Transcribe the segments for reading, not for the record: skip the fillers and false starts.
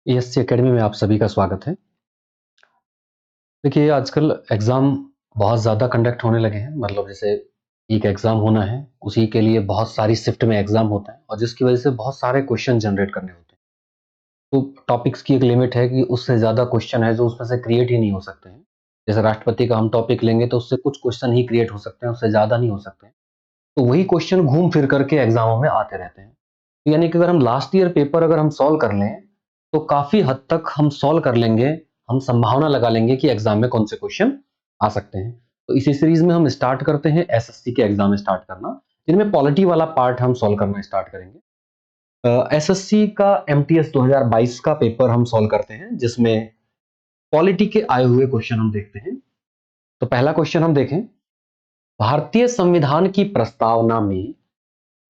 ASC academy में आप सभी का स्वागत है। देखिए, आजकल एग्ज़ाम बहुत ज़्यादा कंडक्ट होने लगे हैं। मतलब जैसे एक एग्ज़ाम होना है, उसी के लिए बहुत सारी शिफ्ट में एग्ज़ाम होता है और जिसकी वज़ह से बहुत सारे क्वेश्चन जनरेट करने होते हैं। तो टॉपिक्स की एक लिमिट है कि उससे ज़्यादा क्वेश्चन है जो उसमें से क्रिएट ही नहीं हो सकते हैं। जैसे राष्ट्रपति का हम टॉपिक लेंगे तो उससे कुछ क्वेश्चन ही क्रिएट हो सकते हैं, उससे ज़्यादा नहीं हो सकते हैं। तो वही क्वेश्चन घूम फिर करके एग्ज़ामों में आते रहते हैं। यानी कि अगर हम लास्ट ईयर पेपर अगर हम सॉल्व कर लें, तो काफ़ी हद तक हम सॉल्व कर लेंगे, हम संभावना लगा लेंगे कि एग्ज़ाम में कौन से क्वेश्चन आ सकते हैं। तो इसी सीरीज़ में हम स्टार्ट करते हैं एसएससी के एग्ज़ाम स्टार्ट करना, जिनमें पॉलिटी वाला पार्ट हम सॉल्व करना स्टार्ट करेंगे। एसएससी का एमटीएस 2022 का पेपर हम सॉल्व करते हैं, जिसमें पॉलिटी के आए हुए क्वेश्चन हम देखते हैं। तो पहला क्वेश्चन हम देखें, भारतीय संविधान की प्रस्तावना में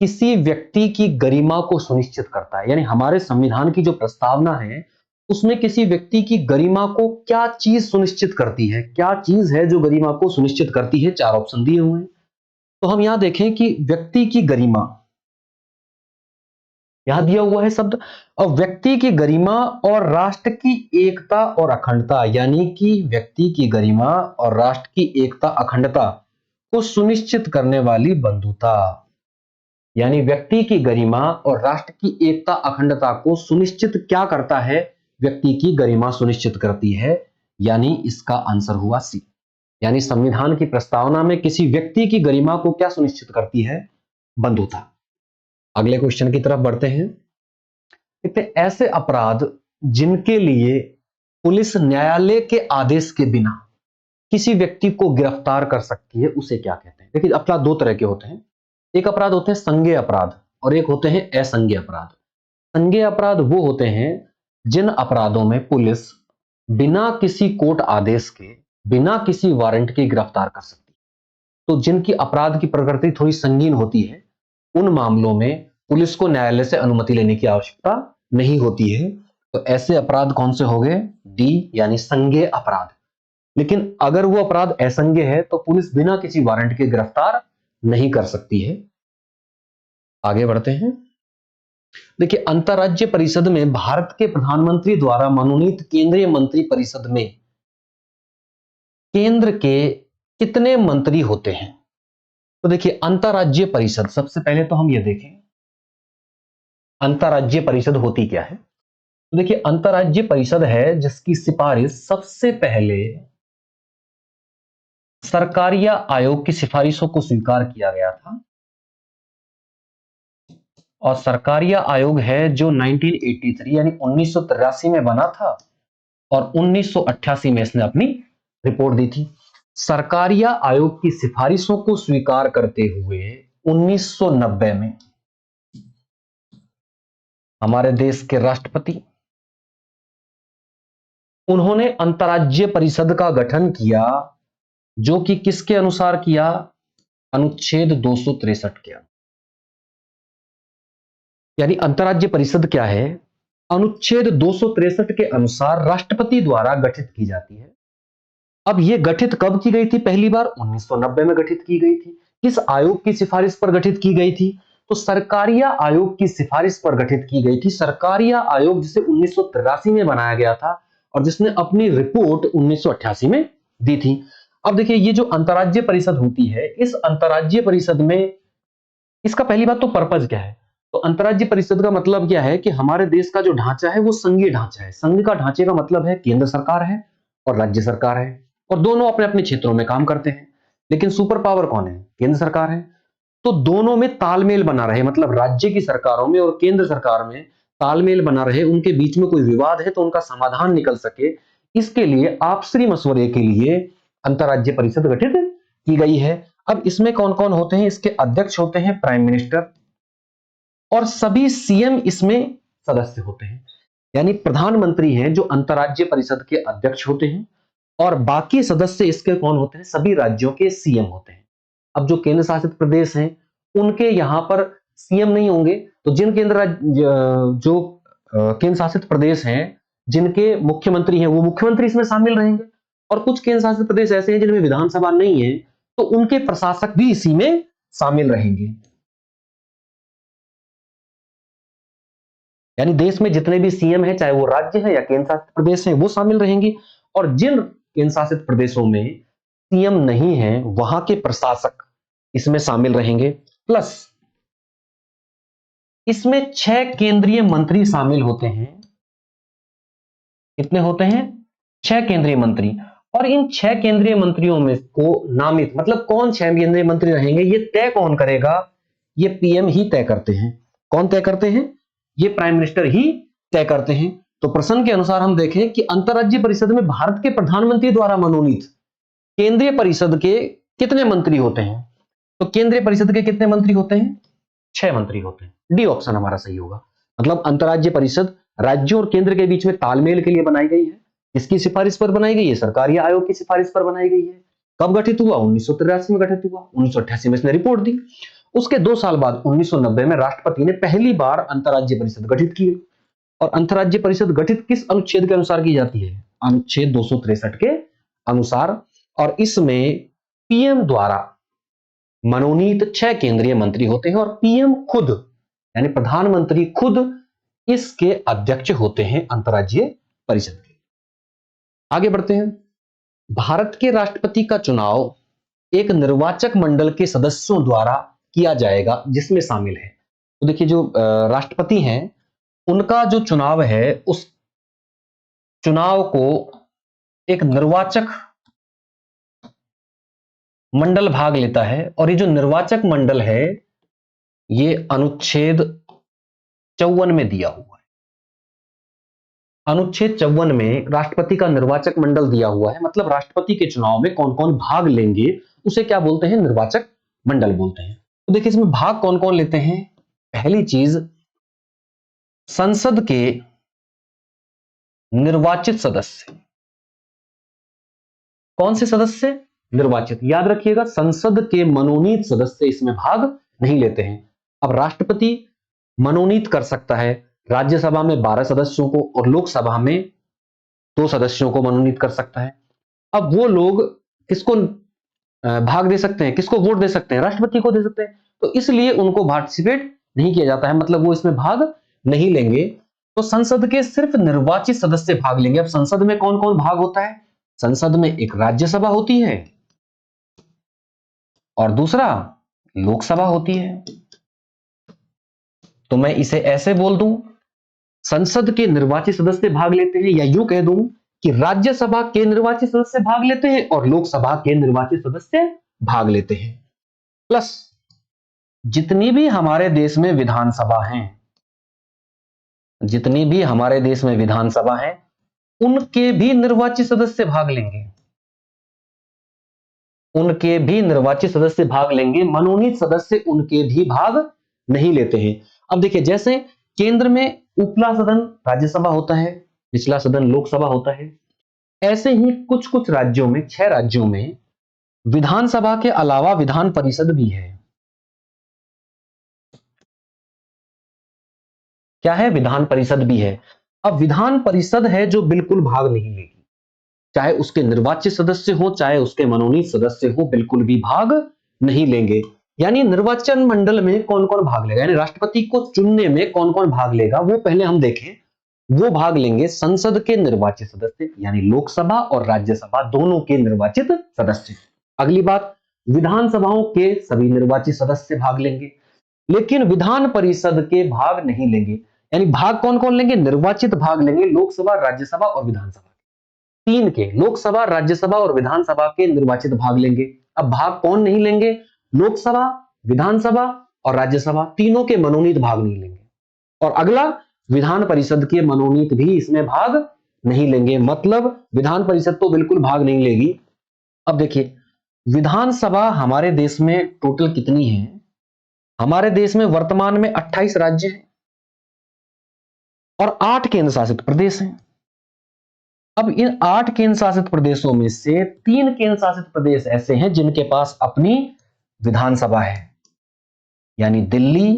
किसी व्यक्ति की गरिमा को सुनिश्चित करता है। यानी हमारे संविधान की जो प्रस्तावना है, उसमें किसी व्यक्ति की गरिमा को क्या चीज सुनिश्चित करती है, क्या चीज है जो गरिमा को सुनिश्चित करती है। चार ऑप्शन दिए हुए हैं। तो हम यहां देखें कि व्यक्ति की गरिमा, यहां दिया हुआ है शब्द, और व्यक्ति की गरिमा और राष्ट्र की एकता और अखंडता, यानी कि व्यक्ति की गरिमा और राष्ट्र की एकता अखंडता को सुनिश्चित करने वाली बंधुता। यानी व्यक्ति की गरिमा और राष्ट्र की एकता अखंडता को सुनिश्चित क्या करता है? व्यक्ति की गरिमा सुनिश्चित करती है। यानी इसका आंसर हुआ सी। यानी संविधान की प्रस्तावना में किसी व्यक्ति की गरिमा को क्या सुनिश्चित करती है? बंधुता। अगले क्वेश्चन की तरफ बढ़ते हैं। देखते हैं, ऐसे अपराध जिनके लिए पुलिस न्यायालय के आदेश के बिना किसी व्यक्ति को गिरफ्तार कर सकती है, उसे क्या कहते हैं? देखिए, अपराध दो तरह के होते हैं। एक अपराध होते हैं संज्ञेय अपराध और एक होते हैं असंज्ञेय अपराध। संज्ञेय अपराध वो होते हैं जिन अपराधों में पुलिस बिना किसी कोर्ट आदेश के, बिना किसी वारंट के गिरफ्तार कर सकती है। तो जिनकी अपराध की प्रकृति थोड़ी संगीन होती है, उन मामलों में पुलिस को न्यायालय से अनुमति लेने की आवश्यकता नहीं होती है। तो ऐसे अपराध कौन से हो गए? डी, यानी संज्ञेय अपराध। लेकिन अगर वो अपराध असंज्ञेय है तो पुलिस बिना किसी वारंट के गिरफ्तार नहीं कर सकती है। आगे बढ़ते हैं। देखिए, अंतरराज्य परिषद में भारत के प्रधानमंत्री द्वारा मनोनीत केंद्रीय मंत्री परिषद में केंद्र के कितने मंत्री होते हैं? तो देखिए, अंतरराज्य परिषद, सबसे पहले तो हम ये देखें अंतरराज्य परिषद होती क्या है। तो देखिए, अंतरराज्य परिषद है जिसकी सिफारिश सबसे पहले सरकारिया आयोग की सिफारिशों को स्वीकार किया गया था। और सरकारिया आयोग है जो 1983 यानी 1983 में बना था और 1988 में इसने अपनी रिपोर्ट दी थी। सरकारिया आयोग की सिफारिशों को स्वीकार करते हुए 1990 में हमारे देश के राष्ट्रपति, उन्होंने अंतरराज्य परिषद का गठन किया, जो कि किसके अनुसार किया? अनुच्छेद 263 के। यानी अंतरराज्य परिषद क्या है? अनुच्छेद 263 के अनुसार राष्ट्रपति द्वारा गठित की जाती है। अब ये गठित कब की गई थी? पहली बार 1990 में गठित की गई थी। किस आयोग की सिफारिश पर गठित की गई थी? तो सरकारिया आयोग की सिफारिश पर गठित की गई थी। सरकारिया आयोग जिसे 1983 में बनाया गया था और जिसने अपनी रिपोर्ट 1988 में दी थी। अब देखिए, ये जो अंतरराज्य परिषद होती है, इस अंतरराज्य परिषद में इसका पहली बात तो पर्पज क्या है? तो अंतरराज्य परिषद का मतलब क्या है कि हमारे देश का जो ढांचा है वो संघीय ढांचा है। संघ का ढांचे का मतलब है केंद्र सरकार है और राज्य सरकार है, और दोनों अपने अपने क्षेत्रों में काम करते हैं। लेकिन सुपर पावर कौन है? केंद्र सरकार है। तो दोनों में तालमेल बना रहे, मतलब राज्य की सरकारों में और केंद्र सरकार में तालमेल बना रहे, उनके बीच में कोई विवाद है तो उनका समाधान निकल सके, इसके लिए आपसी मशवरे के लिए अंतरराज्य परिषद गठित की गई है। अब इसमें कौन कौन होते हैं? इसके अध्यक्ष होते हैं प्राइम मिनिस्टर, और सभी सीएम इसमें सदस्य होते हैं। यानी प्रधानमंत्री हैं जो अंतरराज्य परिषद के अध्यक्ष होते हैं, और बाकी सदस्य इसके कौन होते हैं? सभी राज्यों के सीएम होते हैं। अब जो केंद्र शासित प्रदेश हैं, उनके यहां पर सीएम नहीं होंगे। तो जिन केंद्र शासित प्रदेश हैं, जिनके मुख्यमंत्री हैं, वो मुख्यमंत्री इसमें शामिल रहेंगे। और कुछ केंद्र शासित प्रदेश ऐसे हैं जिनमें विधानसभा नहीं है, तो उनके प्रशासक भी इसी में शामिल रहेंगे। यानी देश में जितने भी सीएम है, चाहे वो राज्य है या केंद्र शासित प्रदेश है, वो शामिल रहेंगे। और जिन केंद्र शासित प्रदेशों में सीएम नहीं है, वहां के प्रशासक इसमें शामिल रहेंगे। प्लस इसमें 6 केंद्रीय मंत्री शामिल होते हैं। कितने होते हैं? 6 केंद्रीय मंत्री। और इन 6 केंद्रीय मंत्रियों में को नामित, मतलब कौन 6 केंद्रीय मंत्री रहेंगे, ये तय कौन करेगा? ये पीएम ही तय करते हैं। कौन तय करते हैं? ये प्राइम मिनिस्टर ही तय करते हैं। तो प्रश्न के अनुसार हम देखें कि अंतरराज्यीय परिषद में भारत के प्रधानमंत्री द्वारा मनोनीत केंद्रीय परिषद के कितने मंत्री होते हैं? तो केंद्रीय परिषद के कितने मंत्री होते हैं? 6 मंत्री होते हैं। डी ऑप्शन हमारा सही होगा। मतलब अंतरराज्यीय परिषद राज्यों और केंद्र के बीच में तालमेल के लिए बनाई गई है। किसकी सिफारिश पर बनाई गई है? सरकारी आयोग की सिफारिश पर बनाई गई है। कब गठित हुआ? 1983 में गठित हुआ। 1988 में इसने रिपोर्ट दी। उसके 2 साल बाद 1990 में राष्ट्रपति ने पहली बार अंतरराज्यीय परिषद गठित की। और अंतरराज्यीय परिषद गठित किस अनुच्छेद के अनुसार की जाती है? अनुच्छेद 263 के अनुसार। और इसमें पीएम द्वारा मनोनीत 6 केंद्रीय मंत्री होते हैं और पीएम खुद, यानी प्रधानमंत्री खुद इसके अध्यक्ष होते हैं अंतरराज्यीय परिषद के। आगे बढ़ते हैं। भारत के राष्ट्रपति का चुनाव एक निर्वाचक मंडल के सदस्यों द्वारा किया जाएगा, जिसमें शामिल है, तो देखिए जो राष्ट्रपति हैं उनका जो चुनाव है, उस चुनाव को एक निर्वाचक मंडल भाग लेता है। और ये जो निर्वाचक मंडल है, ये अनुच्छेद 54 में दिया हुआ है। अनुच्छेद 54 में राष्ट्रपति का निर्वाचक मंडल दिया हुआ है। मतलब राष्ट्रपति के चुनाव में कौन कौन भाग लेंगे, उसे क्या बोलते हैं? निर्वाचक मंडल बोलते हैं। तो देखिए इसमें भाग कौन कौन लेते हैं। पहली चीज, संसद के निर्वाचित सदस्य। कौन से सदस्य? निर्वाचित। याद रखिएगा, संसद के मनोनीत सदस्य इसमें भाग नहीं लेते हैं। अब राष्ट्रपति मनोनीत कर सकता है राज्यसभा में 12 सदस्यों को और लोकसभा में 2 सदस्यों को मनोनीत कर सकता है। अब वो लोग किसको भाग दे सकते हैं, किसको वोट दे सकते हैं? राष्ट्रपति को दे सकते हैं। तो इसलिए उनको पार्टिसिपेट नहीं किया जाता है, मतलब वो इसमें भाग नहीं लेंगे। तो संसद के सिर्फ निर्वाचित सदस्य भाग लेंगे। अब संसद में कौन कौन भाग होता है? संसद में एक राज्यसभा होती है और दूसरा लोकसभा होती है। तो मैं इसे ऐसे बोल दूं, संसद के निर्वाचित सदस्य भाग लेते हैं, या यूं कह दूं कि राज्यसभा के निर्वाचित सदस्य भाग लेते हैं और लोकसभा के निर्वाचित सदस्य भाग लेते हैं। प्लस जितनी भी हमारे देश में विधानसभा हैं, जितनी भी हमारे देश में विधानसभा है, उनके भी निर्वाचित सदस्य भाग लेंगे। उनके भी निर्वाचित सदस्य भाग लेंगे। मनोनीत सदस्य उनके भी भाग नहीं लेते हैं। अब देखिए, जैसे केंद्र में उपला सदन राज्यसभा होता है, निचला सदन लोकसभा होता है, ऐसे ही कुछ कुछ राज्यों में, 6 राज्यों में विधानसभा के अलावा विधान परिषद भी है। क्या है? विधान परिषद भी है। अब विधान परिषद है जो बिल्कुल भाग नहीं लेगी, चाहे उसके निर्वाचित सदस्य हो चाहे उसके मनोनीत सदस्य हो, बिल्कुल भी भाग नहीं लेंगे। यानी निर्वाचन मंडल में कौन कौन भाग लेगा, यानी राष्ट्रपति को चुनने में कौन कौन भाग लेगा, वो पहले हम देखें। वो भाग लेंगे संसद के निर्वाचित सदस्य, यानी लोकसभा और राज्यसभा दोनों के निर्वाचित सदस्य। अगली बात, विधानसभाओं के सभी निर्वाचित सदस्य भाग लेंगे, लेकिन विधान परिषद के भाग नहीं लेंगे। यानी भाग कौन कौन लेंगे? निर्वाचित भाग लेंगे लोकसभा, राज्यसभा और विधानसभा, 3 के, लोकसभा, राज्यसभा और विधानसभा के निर्वाचित भाग लेंगे। अब भाग कौन नहीं लेंगे? लोकसभा, विधानसभा और राज्यसभा, तीनों के मनोनीत भाग नहीं लेंगे। और अगला, विधान परिषद के मनोनीत भी इसमें भाग नहीं लेंगे। मतलब विधान परिषद तो बिल्कुल भाग नहीं लेगी। अब देखिए, विधानसभा हमारे देश में टोटल कितनी है? हमारे देश में वर्तमान में 28 राज्य हैं और 8 केंद्र शासित प्रदेश हैं। अब इन 8 केंद्र शासित प्रदेशों में से 3 केंद्र शासित प्रदेश ऐसे हैं जिनके पास अपनी विधानसभा है, यानी दिल्ली,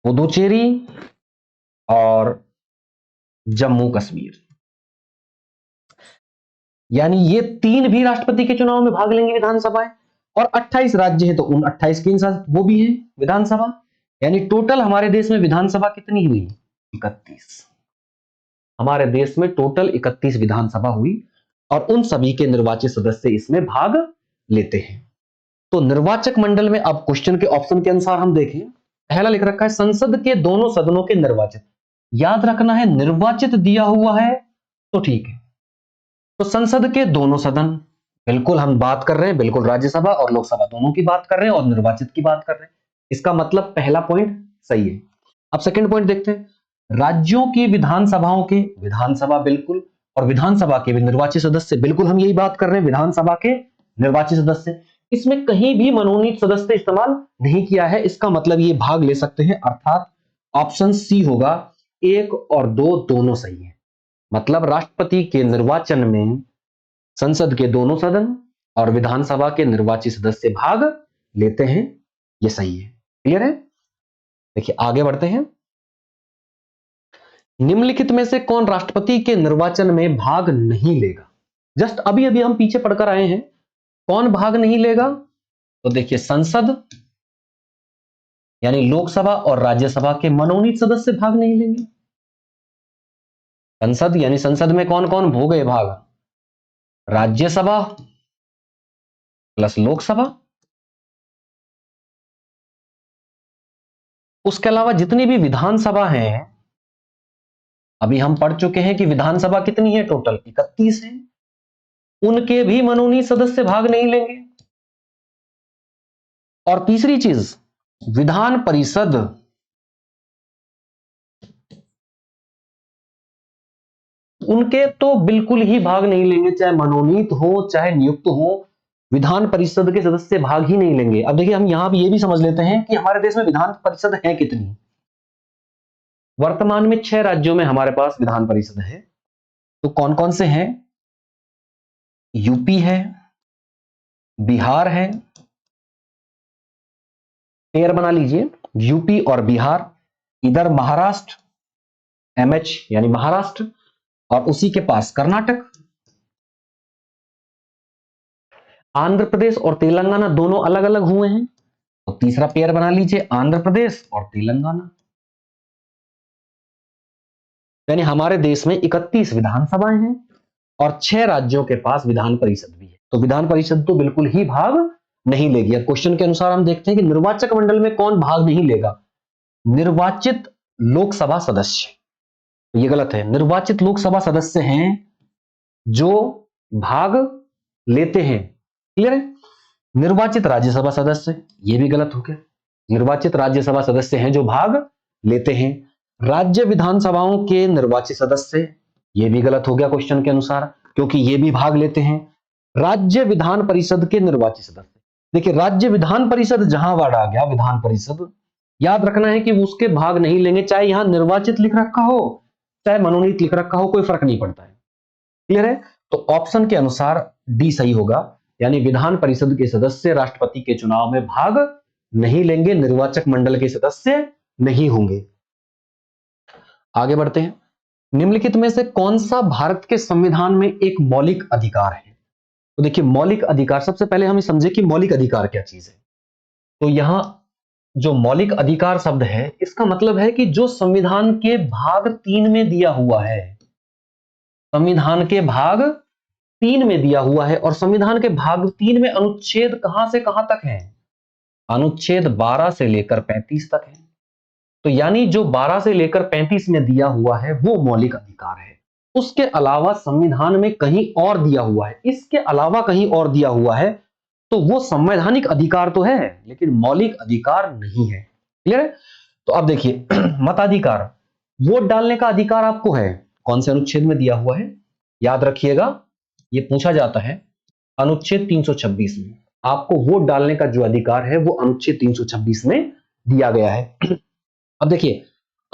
पुदुचेरी और जम्मू कश्मीर। यानी ये 3 भी राष्ट्रपति के चुनाव में भाग लेंगे विधानसभाएं। और 28 राज्य हैं तो उन 28 केंद्र शासित वो भी हैं विधानसभा। यानी टोटल हमारे देश में विधानसभा कितनी हुई? 31। हमारे देश में टोटल 31 विधानसभा हुई और उन सभी के निर्वाचित सदस्य इसमें भाग लेते हैं। तो निर्वाचक मंडल में अब क्वेश्चन के ऑप्शन के अनुसार हम देखें, पहला लिख रखा है संसद के दोनों सदनों के निर्वाचित। याद रखना है निर्वाचित दिया हुआ है तो ठीक है। तो संसद के दोनों सदन, बिल्कुल हम बात कर रहे हैं, बिल्कुल राज्यसभा और लोकसभा दोनों की बात कर रहे हैं और निर्वाचित की बात कर रहे हैं। इसका मतलब पहला पॉइंट सही है। अब सेकंड पॉइंट देखते हैं, राज्यों की विधानसभाओं के, विधानसभा बिल्कुल, और विधानसभा के भी निर्वाचित सदस्य, बिल्कुल हम यही बात कर रहे हैं, विधानसभा के निर्वाचित सदस्य। इसमें कहीं भी मनोनीत सदस्य इस्तेमाल नहीं किया है, इसका मतलब ये भाग ले सकते हैं, अर्थात ऑप्शन सी होगा, 1 और 2 दोनों सही है। मतलब राष्ट्रपति के निर्वाचन में संसद के दोनों सदन और विधानसभा के निर्वाचित सदस्य भाग लेते हैं, ये सही है। क्लियर है? देखिए आगे बढ़ते हैं। निम्नलिखित में से कौन राष्ट्रपति के निर्वाचन में भाग नहीं लेगा? जस्ट अभी अभी हम पीछे पढ़कर आए हैं, कौन भाग नहीं लेगा? तो देखिए संसद यानी लोकसभा और राज्यसभा के मनोनीत सदस्य भाग नहीं लेंगे। संसद यानी संसद में कौन कौन हो गए भाग? राज्यसभा प्लस लोकसभा। उसके अलावा जितनी भी विधानसभा हैं, अभी हम पढ़ चुके हैं कि विधानसभा कितनी है, टोटल 31 है, उनके भी मनोनीत सदस्य भाग नहीं लेंगे। और तीसरी चीज, विधान परिषद, उनके तो बिल्कुल ही भाग नहीं लेंगे, चाहे मनोनीत हो चाहे नियुक्त हो, विधान परिषद के सदस्य भाग ही नहीं लेंगे। अब देखिए हम यहां भी ये भी समझ लेते हैं कि हमारे देश में विधान परिषद है कितनी। वर्तमान में 6 राज्यों में हमारे पास विधान परिषद है। तो कौन कौन से हैं? यूपी है, बिहार है, पेयर बना लीजिए, यूपी और बिहार, इधर महाराष्ट्र, एमएच यानी महाराष्ट्र, और उसी के पास कर्नाटक, आंध्र प्रदेश और तेलंगाना दोनों अलग अलग हुए हैं, तो तीसरा पेयर बना लीजिए आंध्र प्रदेश और तेलंगाना। यानी हमारे देश में 31 विधानसभाएं हैं और 6 राज्यों के पास विधान परिषद भी है। तो विधान परिषद तो बिल्कुल ही भाग नहीं लेगी। अब क्वेश्चन के अनुसार हम देखते हैं कि निर्वाचक मंडल में कौन भाग नहीं लेगा? निर्वाचित लोकसभा सदस्य। ये गलत है, निर्वाचित लोकसभा सदस्य हैं जो भाग लेते हैं। क्लियर है? निर्वाचित राज्यसभा सदस्य, ये भी गलत हो गया, निर्वाचित राज्यसभा सदस्य हैं जो भाग लेते हैं। राज्य विधानसभाओं के निर्वाचित सदस्य, ये भी गलत हो गया क्वेश्चन के अनुसार, क्योंकि ये भी भाग लेते हैं। राज्य विधान परिषद के निर्वाचित सदस्य, देखिए राज्य विधान परिषद जहां वर्ड आ गया विधान परिषद, याद रखना है कि उसके भाग नहीं लेंगे, चाहे यहां निर्वाचित लिख रखा हो चाहे मनोनीत लिख रखा हो, कोई फर्क नहीं पड़ता है। क्लियर है? तो ऑप्शन के अनुसार डी सही होगा, यानी विधान परिषद के सदस्य राष्ट्रपति के चुनाव में भाग नहीं लेंगे, निर्वाचक मंडल के सदस्य नहीं होंगे। आगे बढ़ते हैं। निम्नलिखित में से कौन सा भारत के संविधान में एक मौलिक अधिकार है? तो देखिए मौलिक अधिकार, सबसे पहले हम समझे कि मौलिक अधिकार क्या चीज है। तो यहां जो मौलिक अधिकार शब्द है, इसका मतलब है कि जो संविधान के भाग 3 में दिया हुआ है, संविधान के भाग 3 में दिया हुआ है, और संविधान के भाग 3 में अनुच्छेद कहां से कहां तक है? अनुच्छेद 12 से लेकर 35 तक है। तो यानी जो 12 से लेकर 35 में दिया हुआ है वो मौलिक अधिकार है। उसके अलावा संविधान में कहीं और दिया हुआ है, इसके अलावा कहीं और दिया हुआ है, तो वो संवैधानिक अधिकार तो है लेकिन मौलिक अधिकार नहीं है। क्लियर है? तो अब देखिए मताधिकार, वोट डालने का अधिकार आपको है, कौन से अनुच्छेद में दिया हुआ है? याद रखिएगा, ये पूछा जाता है अनुच्छेद 326 में, आपको वोट डालने का जो अधिकार है वो अनुच्छेद 326 में दिया गया है। अब देखिए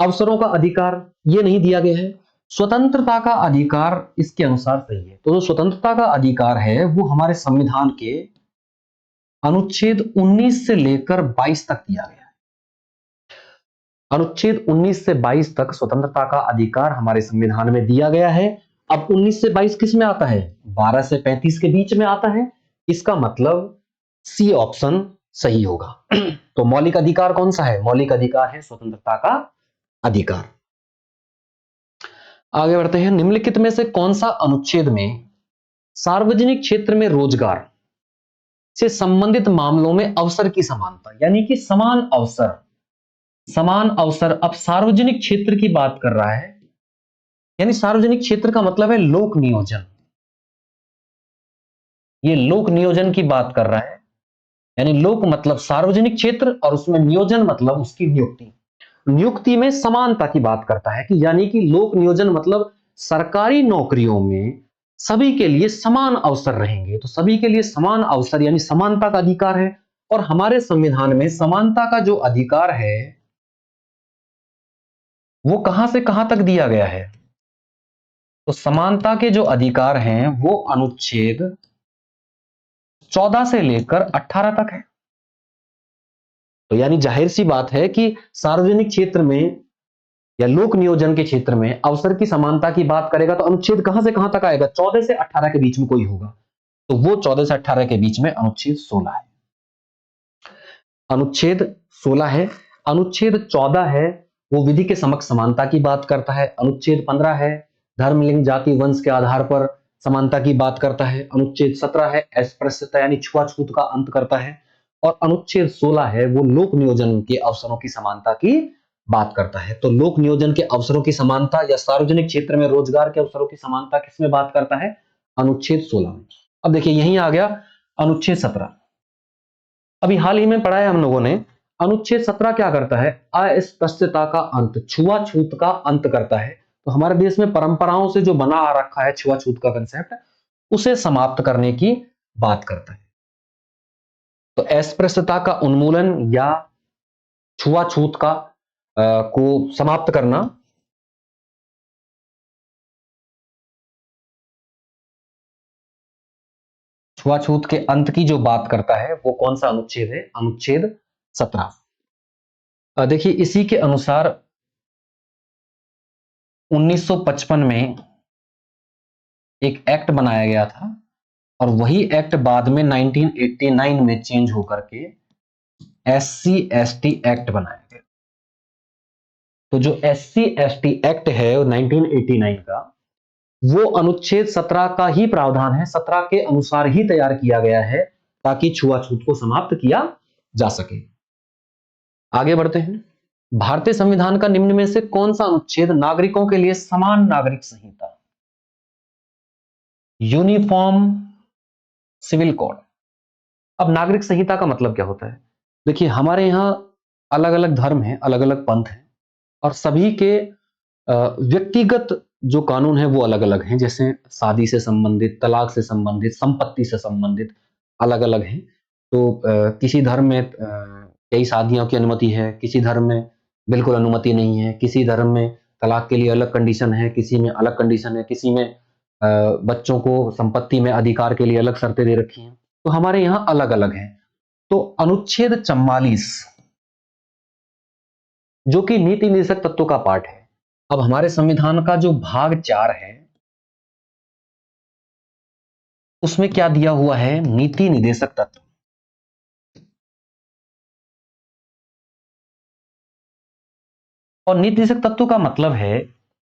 अवसरों का अधिकार ये नहीं दिया गया है, स्वतंत्रता का अधिकार इसके अनुसार सही है। तो जो स्वतंत्रता का अधिकार है वो हमारे संविधान के अनुच्छेद 19 से लेकर 22 तक दिया गया है। अनुच्छेद 19 से 22 तक स्वतंत्रता का अधिकार हमारे संविधान में दिया गया है। अब 19 से 22 किस में आता है? 12 से 35 के बीच में आता है। इसका मतलब सी ऑप्शन सही होगा। तो मौलिक अधिकार कौन सा है? मौलिक अधिकार है स्वतंत्रता का अधिकार। आगे बढ़ते हैं। निम्नलिखित में से कौन सा अनुच्छेद में सार्वजनिक क्षेत्र में रोजगार से संबंधित मामलों में अवसर की समानता, यानी कि समान अवसर, समान अवसर अब सार्वजनिक क्षेत्र की बात कर रहा है, यानी सार्वजनिक क्षेत्र का मतलब है लोक नियोजन। ये लोक नियोजन की बात कर रहा है, यानी लोक मतलब सार्वजनिक क्षेत्र और उसमें नियोजन मतलब उसकी नियुक्ति। नियुक्ति में समानता की बात करता है कि यानी कि लोक नियोजन मतलब सरकारी नौकरियों में सभी के लिए समान अवसर रहेंगे, तो सभी के लिए समान अवसर यानी समानता का अधिकार है। और हमारे संविधान में समानता का जो अधिकार है वो कहां से कहां तक दिया गया है? तो समानता के जो अधिकार हैं वो अनुच्छेद 14 से लेकर 18 तक है। तो यानी जाहिर सी बात है कि सार्वजनिक क्षेत्र में या लोक नियोजन के क्षेत्र में अवसर की समानता की बात करेगा तो अनुच्छेद कहां से कहां तक आएगा? 14 से 18 के बीच में कोई होगा, तो वो 14 से 18 के बीच में अनुच्छेद 16 है। अनुच्छेद 16 है। अनुच्छेद 14 है वो विधि के समक्ष समानता की बात करता है। अनुच्छेद 15 है धर्म, लिंग, जाति, वंश के आधार पर समानता की बात करता है। अनुच्छेद 17 है अस्पृश्यता यानी छुआछूत का अंत करता है। और अनुच्छेद 16 है वो लोक नियोजन के अवसरों की समानता की बात करता है। तो लोक नियोजन के अवसरों की समानता या सार्वजनिक क्षेत्र में रोजगार के अवसरों की समानता किसमें बात करता है? अनुच्छेद 16 में। अब देखिए यहीं आ गया अनुच्छेद 17। अभी हाल ही में पढ़ा है हम लोगों ने। अनुच्छेद 17 क्या करता है? अस्पृश्यता का अंत, छुआछूत का अंत करता है। तो हमारे देश में परंपराओं से जो बना आ रखा है छुआछूत का कंसेप्ट, उसे समाप्त करने की बात करता है। तो अस्पृश्यता का उन्मूलन या छुआछूत का को समाप्त करना, छुआछूत के अंत की जो बात करता है वो कौन सा अनुच्छेद है? अनुच्छेद 17। देखिए इसी के अनुसार 1955 में एक एक्ट बनाया गया था और वही एक्ट बाद में 1989 में चेंज होकर के एससी एसटी एक्ट बनाया गया। तो जो एससी एसटी एक्ट है 1989 का, वो अनुच्छेद 17 का ही प्रावधान है, 17 के अनुसार ही तैयार किया गया है ताकि छुआछूत को समाप्त किया जा सके। आगे बढ़ते हैं। भारतीय संविधान का निम्न में से कौन सा अनुच्छेद नागरिकों के लिए समान नागरिक संहिता, यूनिफॉर्म सिविल कोड। अब नागरिक संहिता का मतलब क्या होता है? देखिए हमारे यहाँ अलग अलग धर्म हैं, अलग अलग पंथ हैं और सभी के व्यक्तिगत जो कानून है वो अलग अलग हैं। जैसे शादी से संबंधित, तलाक से संबंधित, संपत्ति से संबंधित अलग अलग हैं। तो किसी धर्म में कई शादियों की अनुमति है, किसी धर्म में बिल्कुल अनुमति नहीं है, किसी धर्म में तलाक के लिए अलग कंडीशन है, किसी में अलग कंडीशन है, किसी में बच्चों को संपत्ति में अधिकार के लिए अलग शर्तें दे रखी हैं। तो हमारे यहाँ अलग अलग है। तो अनुच्छेद 44 जो कि नीति निदेशक तत्वों का पार्ट है, अब हमारे संविधान का जो भाग 4 है उसमें क्या दिया हुआ है? नीति निदेशक तत्व। और नीति निदेशक तत्व का मतलब है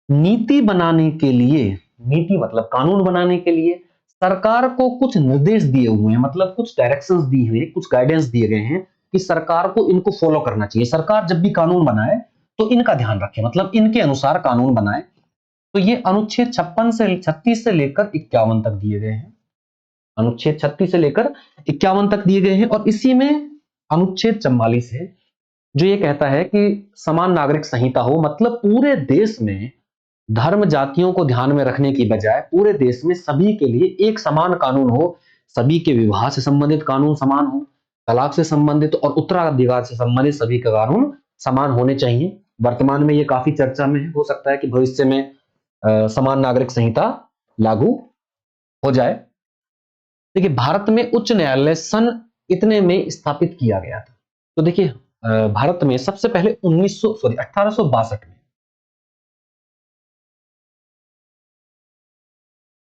नीति बनाने के लिए, नीति मतलब कानून बनाने के लिए सरकार को कुछ निर्देश दिए हुए हैं, मतलब कुछ डायरेक्शंस दी हुई, कुछ गाइडेंस दिए गए हैं कि सरकार को इनको फॉलो करना चाहिए। सरकार जब भी कानून बनाए तो इनका ध्यान रखे, मतलब इनके अनुसार कानून बनाए। तो ये अनुच्छेद 36 से लेकर 51 तक दिए गए हैं। अनुच्छेद 36 से लेकर 51 तक दिए गए हैं। और इसी में अनुच्छेद 44 है जो ये कहता है कि समान नागरिक संहिता हो, मतलब पूरे देश में धर्म जातियों को ध्यान में रखने की बजाय पूरे देश में सभी के लिए एक समान कानून हो, सभी के विवाह से संबंधित कानून समान हो, तलाक से संबंधित और उत्तराधिकार से संबंधित सभी के कानून समान होने चाहिए। वर्तमान में ये काफी चर्चा में है, हो सकता है कि भविष्य में समान नागरिक संहिता लागू हो जाए। देखिए भारत में उच्च न्यायालय सन इतने में स्थापित किया गया था। तो देखिए भारत में सबसे पहले 1862 में,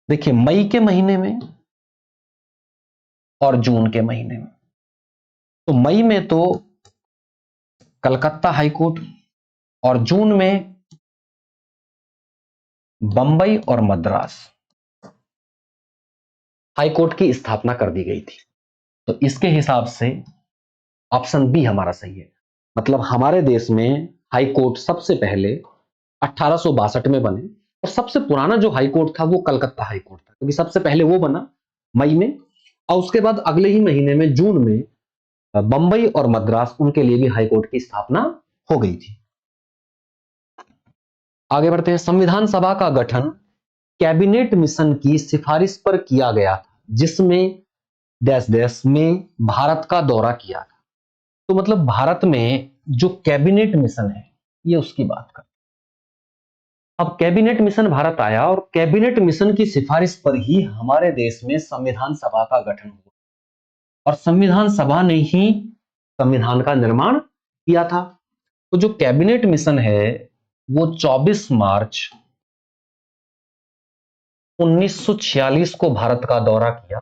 देखिए मई के महीने में और जून के महीने में तो मई में तो कलकत्ता हाईकोर्ट और जून में बंबई और मद्रास हाईकोर्ट की स्थापना कर दी गई थी। तो इसके हिसाब से ऑप्शन बी हमारा सही है। मतलब हमारे देश में हाई कोर्ट सबसे पहले 1862 में बने और सबसे पुराना जो हाई कोर्ट था वो कलकत्ता हाई कोर्ट था, क्योंकि सबसे पहले वो बना मई में, और उसके बाद अगले ही महीने में जून में बंबई और मद्रास उनके लिए भी हाई कोर्ट की स्थापना हो गई थी। आगे बढ़ते हैं। संविधान सभा का गठन कैबिनेट मिशन की सिफारिश पर किया गया था, जिसमें देश देश में भारत का दौरा किया था। तो मतलब भारत में जो कैबिनेट मिशन है ये उसकी बात कर। अब कैबिनेट मिशन भारत आया और कैबिनेट मिशन की सिफारिश पर ही हमारे देश में संविधान सभा का गठन हुआ और संविधान सभा ने ही संविधान का निर्माण किया था। तो जो कैबिनेट मिशन है वो 24 मार्च 1946 को भारत का दौरा किया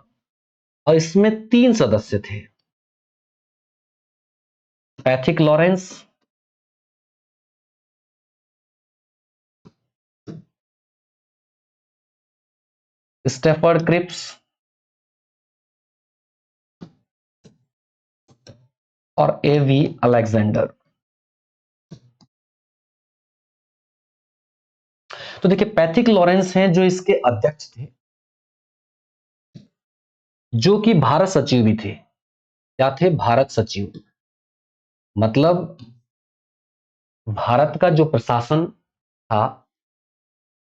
और इसमें 3 सदस्य थे। पैथिक लॉरेंस, स्टेफर्ड क्रिप्स और एवी अलेक्जेंडर। तो देखिए पैथिक लॉरेंस हैं जो इसके अध्यक्ष थे, जो कि भारत सचिव भी थे। क्या थे? भारत सचिव। मतलब भारत का जो प्रशासन था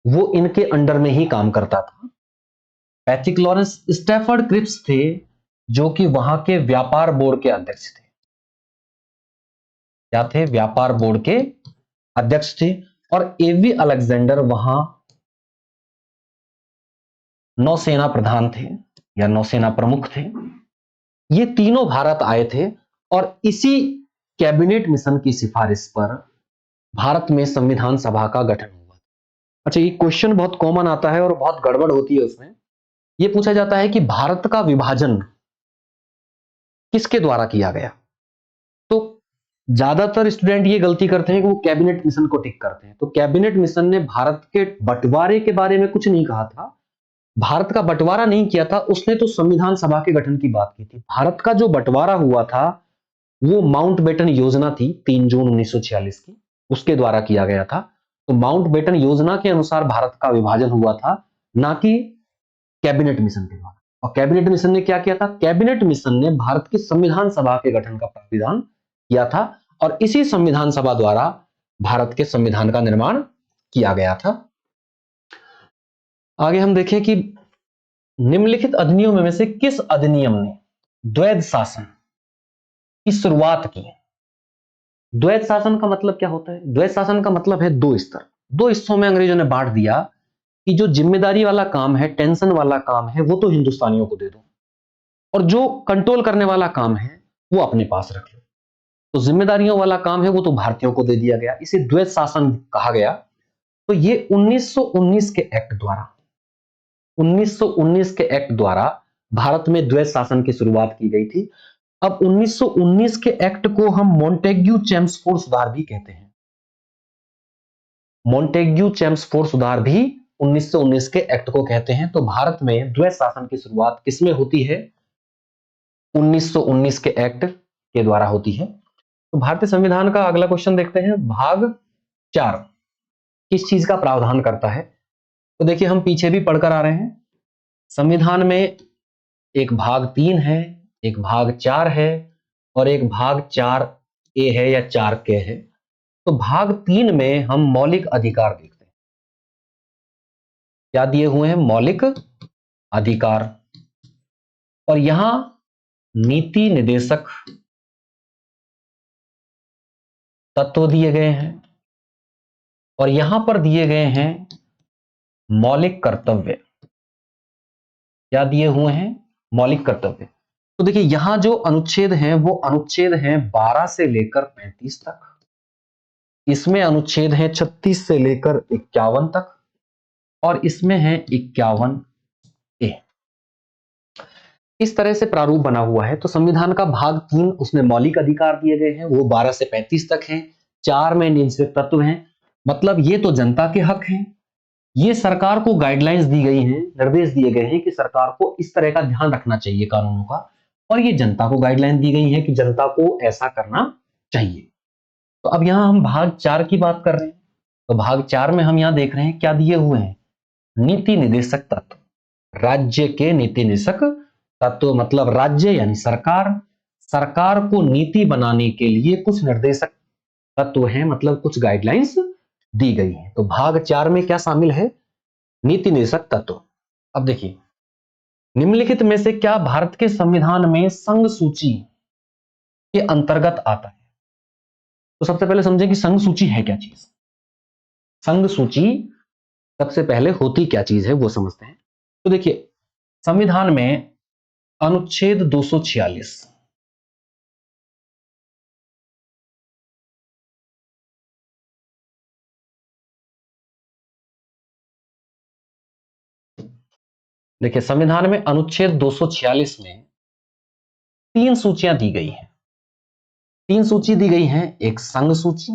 वो इनके अंडर में ही काम करता था। Pethick Lawrence. स्टैफर्ड क्रिप्स थे जो कि वहां के व्यापार बोर्ड के अध्यक्ष थे। क्या थे? व्यापार बोर्ड के अध्यक्ष थे। और एवी अलेक्जेंडर वहां नौसेना प्रधान थे या नौसेना प्रमुख थे। ये तीनों भारत आए थे और इसी कैबिनेट मिशन की सिफारिश पर भारत में संविधान सभा का गठन हुआ। अच्छा, ये क्वेश्चन बहुत कॉमन आता है और बहुत गड़बड़ होती है उसमें। ये पूछा जाता है कि भारत का विभाजन किसके द्वारा किया गया। तो ज्यादातर स्टूडेंट ये गलती करते हैं कि वो कैबिनेट मिशन को टिक करते हैं। तो कैबिनेट मिशन ने भारत के बंटवारे के बारे में कुछ नहीं कहा था, भारत का बंटवारा नहीं किया था उसने, तो संविधान सभा के गठन की बात की थी। भारत का जो बंटवारा हुआ था वो माउंटबेटन योजना थी 3 जून 1946 की, उसके द्वारा किया गया था। तो माउंटबेटन योजना के अनुसार भारत का विभाजन हुआ था, ना कि कैबिनेट मिशन के द्वारा। और कैबिनेट मिशन ने क्या किया था? कैबिनेट मिशन ने भारत की संविधान सभा के गठन का प्राविधान किया था और इसी संविधान सभा द्वारा भारत के संविधान का निर्माण किया गया था। आगे हम देखें कि निम्नलिखित अधिनियमों में से किस अधिनियम ने द्वैध शासन की शुरुआत की? द्वैध शासन का मतलब क्या होता है? द्वैध शासन का मतलब है 2 स्तर। 2 हिस्सों में अंग्रेजों ने बांट दिया कि जो जिम्मेदारी वाला काम है, टेंशन वाला काम है, वो तो हिंदुस्तानियों को दे दो और जो कंट्रोल करने वाला काम है वो अपने पास रख लो। तो जिम्मेदारियों वाला काम है वो तो भारतीयों को दे दिया गया, इसे द्वैध शासन कहा गया। तो ये 1919 के एक्ट द्वारा 1919 के एक्ट द्वारा भारत में द्वैध शासन की शुरुआत की गई थी। अब 1919 के एक्ट को हम मोंटेग्यू चेम्सफोर्ड सुधार भी कहते हैं। मोंटेग्यू चेम्सफोर्ड सुधार भी 1919 के एक्ट को कहते हैं। तो भारत में द्वैध शासन की शुरुआत किसमें होती है? 1919 के एक्ट के द्वारा होती है। तो भारतीय संविधान का अगला क्वेश्चन देखते हैं। भाग 4 किस चीज का प्रावधान करता है? तो देखिए हम पीछे भी पढ़कर आ रहे हैं, संविधान में एक भाग 3 है, एक भाग 4 है और एक भाग 4A है या 4K है। तो भाग 3 में हम मौलिक अधिकार देखते हैं। क्या दिए हुए हैं? मौलिक अधिकार। और यहां नीति निदेशक तत्व दिए गए हैं और यहां पर दिए गए हैं मौलिक कर्तव्य। क्या दिए हुए हैं? मौलिक कर्तव्य। तो देखिए यहां जो अनुच्छेद हैं वो अनुच्छेद हैं 12 से लेकर 35 तक, इसमें अनुच्छेद हैं 36 से लेकर 51 तक और इसमें है 51A। इस तरह से प्रारूप बना हुआ है। तो संविधान का भाग 3, उसमें मौलिक अधिकार दिए गए हैं, वो 12 से 35 तक हैं। 4 में निश्चित तत्व हैं। मतलब ये तो जनता के हक हैं। ये सरकार को गाइडलाइंस दी गई हैं, निर्देश दिए गए हैं कि सरकार को इस तरह का ध्यान रखना चाहिए कानूनों का, और ये जनता को गाइडलाइन दी गई है कि जनता को ऐसा करना चाहिए। तो अब यहां हम भाग 4 की बात कर रहे हैं। तो भाग 4 में हम यहां देख रहे हैं क्या दिए हुए हैं। नीति निर्देशक तत्व। राज्य के नीति निर्देशक तत्व मतलब राज्य यानी सरकार, सरकार को नीति बनाने के लिए कुछ निर्देशक तत्व हैं, मतलब कुछ गाइडलाइंस दी गई हैं। तो भाग 4 में क्या शामिल है, नीति निर्देशक तत्व। अब देखिए, निम्नलिखित में से क्या भारत के संविधान में संघ सूची के अंतर्गत आता है। तो सबसे पहले समझें कि संघ सूची है क्या चीज। संघ सूची सबसे पहले होती क्या चीज है वो समझते हैं। तो देखिए, संविधान में अनुच्छेद 246, देखिए संविधान में अनुच्छेद 246 में 3 सूचियां दी गई हैं। 3 सूची दी गई हैं, एक संघ सूची,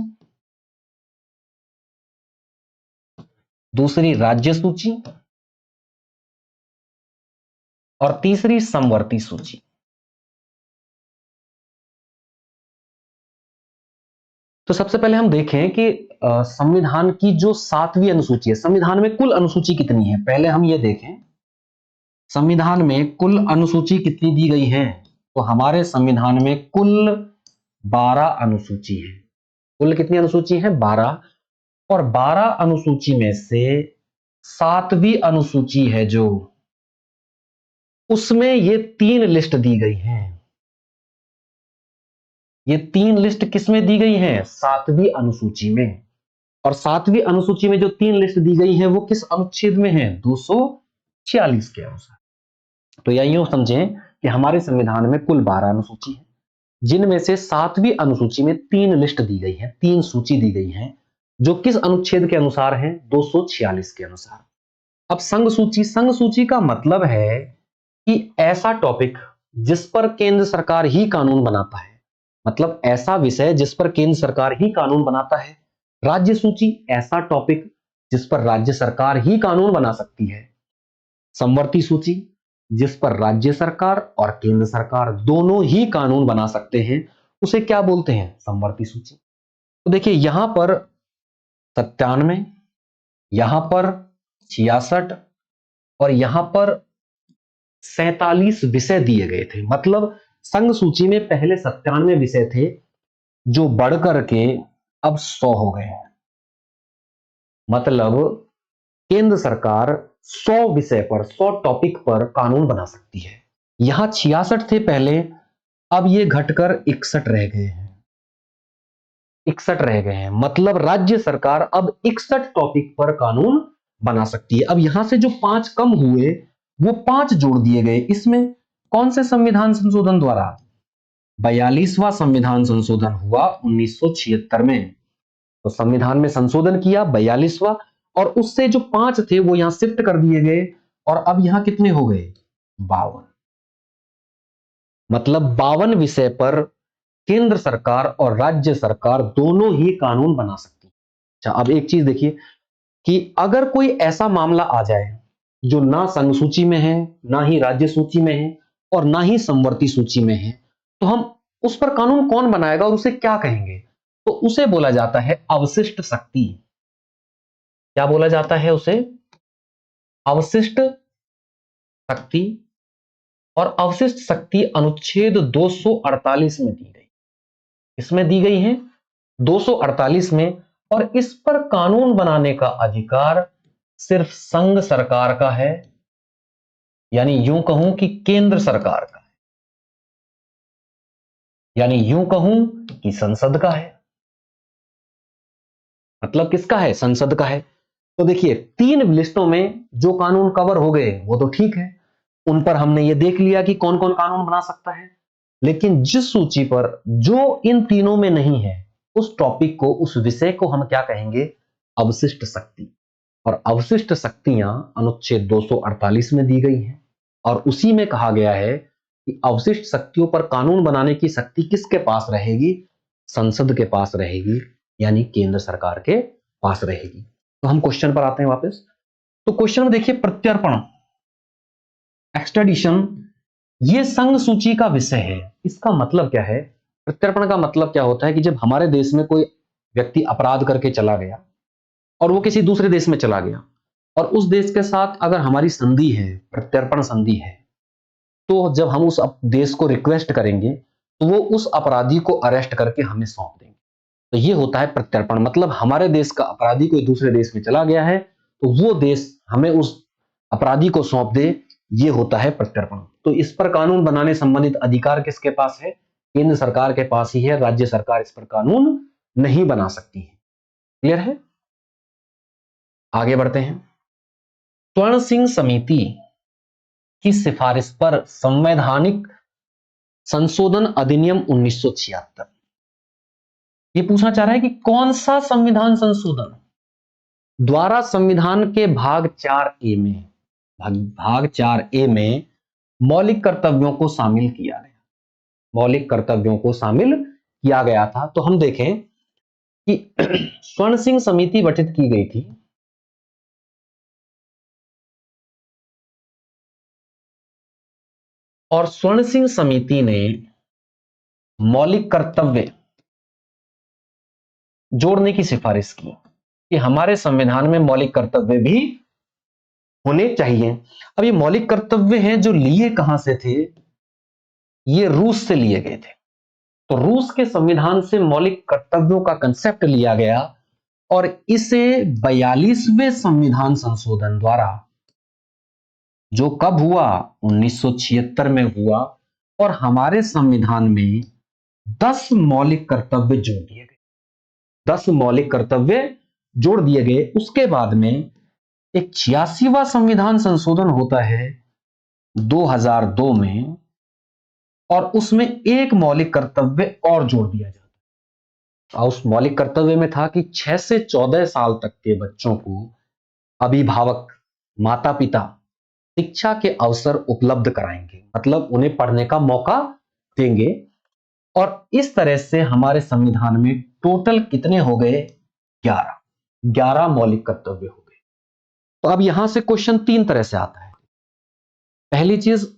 दूसरी राज्य सूची और तीसरी समवर्ती सूची। तो सबसे पहले हम देखें कि संविधान की जो 7वीं अनुसूची है, संविधान में कुल अनुसूची कितनी है, पहले हम ये देखें संविधान में कुल अनुसूची कितनी दी गई है। तो हमारे संविधान में कुल 12 अनुसूची है। कुल कितनी अनुसूची है, 12। और 12 अनुसूची में से 7वीं अनुसूची है जो, उसमें ये 3 लिस्ट दी गई हैं। ये 3 लिस्ट किसमें दी गई हैं, 7वीं अनुसूची में। और 7वीं अनुसूची में जो 3 लिस्ट दी गई है वो किस अनुच्छेद में है, 246 के अनुसार। तो या यूं समझें कि हमारे संविधान में कुल 12 अनुसूची है, जिनमें से 7वीं अनुसूची में 3 लिस्ट दी गई है, 3 सूची दी गई है, जो किस अनुच्छेद के अनुसार है, 246 के अनुसार। अब संघ सूची, संघ सूची का मतलब है कि ऐसा टॉपिक जिस पर केंद्र सरकार ही कानून बनाता है, मतलब ऐसा विषय जिस पर केंद्र सरकार ही कानून बनाता है। राज्य सूची, ऐसा टॉपिक जिस पर राज्य सरकार ही कानून बना सकती है। समवर्ती सूची, जिस पर राज्य सरकार और केंद्र सरकार दोनों ही कानून बना सकते हैं, उसे क्या बोलते हैं, समवर्ती सूची। तो देखिए यहां पर 97, यहां पर 66 और यहां पर 47 विषय दिए गए थे। मतलब संघ सूची में पहले 97 विषय थे, जो बढ़ करके अब 100 हो गए हैं। मतलब केंद्र सरकार 100 विषय पर, 100 टॉपिक पर कानून बना सकती है। यहां 66 थे पहले, अब ये घटकर 61 रह गए हैं। 61 रह गए हैं, मतलब राज्य सरकार अब 61 टॉपिक पर कानून बना सकती है। अब यहां से जो 5 कम हुए वो 5 जोड़ दिए गए। इसमें कौन से संविधान संशोधन द्वारा, 42वां संविधान संशोधन हुआ 1976 में। तो संविधान में संशोधन किया 42वां, और उससे जो 5 थे वो यहां शिफ्ट कर दिए गए, और अब यहां कितने हो गए, 52। मतलब 52 विषय पर केंद्र सरकार और राज्य सरकार दोनों ही कानून बना सकती है। अच्छा, अब एक चीज देखिए कि अगर कोई ऐसा मामला आ जाए जो ना संघ सूची में है, ना ही राज्य सूची में है, और ना ही समवर्ती सूची में है, तो हम उस पर कानून कौन बनाएगा और उसे क्या कहेंगे। तो उसे बोला जाता है अवशिष्ट शक्ति। क्या बोला जाता है उसे, अवशिष्ट शक्ति। और अवशिष्ट शक्ति अनुच्छेद 248 में दी गई, इसमें दी गई है 248 में। और इस पर कानून बनाने का अधिकार सिर्फ संघ सरकार का है, यानी यूं कहूं कि केंद्र सरकार का है, यानी यूं कहूं कि संसद का है। मतलब किसका है, संसद का है। तो देखिए 3 लिस्टों में जो कानून कवर हो गए वो तो ठीक है, उन पर हमने ये देख लिया कि कौन कौन कानून बना सकता है। लेकिन जिस सूची पर जो इन तीनों में नहीं है, उस टॉपिक को, उस विषय को हम क्या कहेंगे, अवशिष्ट शक्ति। और अवशिष्ट शक्तियां अनुच्छेद 248 में दी गई हैं, और उसी में कहा गया है कि अवशिष्ट शक्तियों पर कानून बनाने की शक्ति किसके पास रहेगी? संसद के पास रहेगी, यानी केंद्र सरकार के पास रहेगी। तो हम क्वेश्चन पर आते हैं वापस। तो क्वेश्चन में देखिए, प्रत्यर्पण एक्सट्रेडिशन ये संघ सूची का विषय है। इसका मतलब क्या है? प्रत्यर्पण का मतलब क्या होता है कि जब हमारे देश में कोई व्यक्ति अपराध करके चला गया और वो किसी दूसरे देश में चला गया और उस देश के साथ अगर हमारी संधि है, प्रत्यर्पण संधि है, तो जब हम उस देश को रिक्वेस्ट करेंगे तो वो उस अपराधी को अरेस्ट करके हमें सौंप देंगे। तो ये होता है प्रत्यर्पण। मतलब हमारे देश का अपराधी कोई दूसरे देश में चला गया है तो वो देश हमें उस अपराधी को सौंप दे, ये होता है प्रत्यर्पण। तो इस पर कानून बनाने संबंधित अधिकार किसके पास है? केंद्र सरकार के पास ही है। राज्य सरकार इस पर कानून नहीं बना सकती है। क्लियर है? आगे बढ़ते हैं। स्वर्ण सिंह समिति की सिफारिश पर संवैधानिक संशोधन अधिनियम 1976, ये पूछना चाह रहा है कि कौन सा संविधान संशोधन द्वारा संविधान के भाग 4A में, भाग 4A में मौलिक कर्तव्यों को शामिल किया गया, मौलिक कर्तव्यों को शामिल किया गया था। तो हम देखें कि स्वर्ण सिंह समिति गठित की गई थी और स्वर्ण सिंह समिति ने मौलिक कर्तव्य जोड़ने की सिफारिश की कि हमारे संविधान में मौलिक कर्तव्य भी होने चाहिए। अब ये मौलिक कर्तव्य हैं जो लिए कहां से थे? ये रूस से लिए गए थे। तो रूस के संविधान से मौलिक कर्तव्यों का कंसेप्ट लिया गया और इसे 42वें संविधान संशोधन द्वारा, जो कब हुआ? 1976 में हुआ, और हमारे संविधान में 10 मौलिक कर्तव्य जोड़ दिए गए। 10 मौलिक कर्तव्य जोड़ दिए गए। उसके बाद में एक 86वां संविधान संशोधन होता है 2002 में, और उसमें एक मौलिक कर्तव्य और जोड़ दिया जाता है। और उस मौलिक कर्तव्य में था कि 6 से 14 साल तक के बच्चों को अभिभावक, माता पिता शिक्षा के अवसर उपलब्ध कराएंगे, मतलब उन्हें पढ़ने का मौका देंगे। और इस तरह से हमारे संविधान में टोटल कितने हो गए? 11 मौलिक कर्तव्य हो गए। तो अब यहां से क्वेश्चन 3 तरह से आता है। पहली चीज,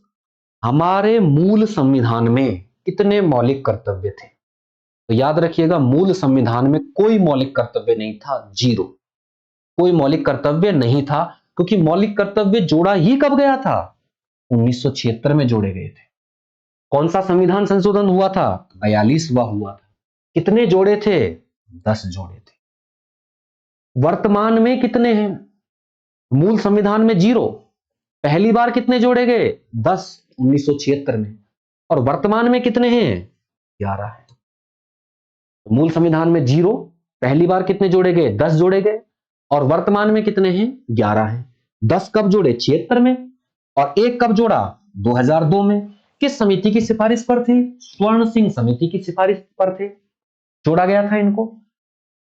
हमारे मूल संविधान में कितने मौलिक कर्तव्य थे? तो याद रखिएगा, मूल संविधान में कोई मौलिक कर्तव्य नहीं था, 0। कोई मौलिक कर्तव्य नहीं था, क्योंकि मौलिक कर्तव्य जोड़ा ही कब गया था? 1976 में जोड़े गए थे। कौन सा संविधान संशोधन हुआ था? 42वां हुआ था। कितने जोड़े थे? 10 जोड़े थे। वर्तमान में कितने हैं? मूल संविधान में 0। पहली बार कितने जोड़े गए? 10, 1976 में। और वर्तमान में कितने हैं? 11 है। मूल संविधान में 0, पहली बार कितने जोड़े गए? 10 जोड़े गए, और वर्तमान में कितने हैं? 11 हैं। 10 कब जोड़े? 76 में, और एक कब जोड़ा? 2002 में। किस समिति की सिफारिश पर थी? स्वर्ण सिंह समिति की सिफारिश पर थे, जोड़ा गया था इनको।